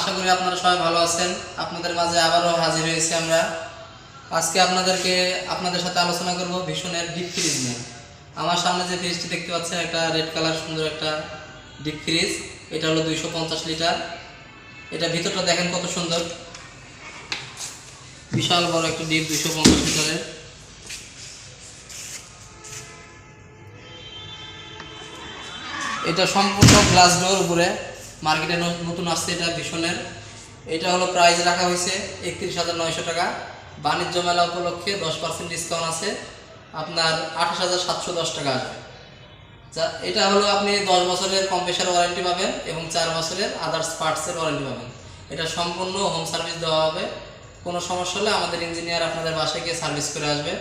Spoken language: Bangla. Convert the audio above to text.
আশা করি আপনারা সবাই ভালো আছেন। আপনাদের মাঝে আবারও হাজির হয়েছি আমরা। আজকে আপনাদের সাথে আলোচনা করব ভীষণের ডিপ ফ্রিজ নিয়ে। আমার সামনে যে ফ্রিজটি দেখতে পাচ্ছেন, একটা রেড কালার সুন্দর একটা ডিপ ফ্রিজ। এটা হলো 250 লিটার। এটা ভিতরটা দেখেন কত সুন্দর, বিশাল বড় একটা ডিপ, 250 লিটারের। এটা সম্পূর্ণ গ্লাস ডোর উপরে, মার্কেটে নতুন আসছে এটা ভীষণের। এটা হলো প্রাইস রাখা হয়েছে 31,900 টাকা। বাণিজ্য মেলা উপলক্ষে 10% ডিসকাউন্ট আছে, আপনার 28,710 টাকা আসবে। এটা হলো আপনি 10 বছরের কম্প্রেসার ওয়ারেন্টি পাবেন এবং 4 বছরের আদার্স পার্টসের ওয়ারেন্টি পাবেন। এটা সম্পূর্ণ হোম সার্ভিস দেওয়া হবে। কোনো সমস্যা হলে আমাদের ইঞ্জিনিয়ার আপনাদের বাসায় গিয়ে সার্ভিস করে আসবে।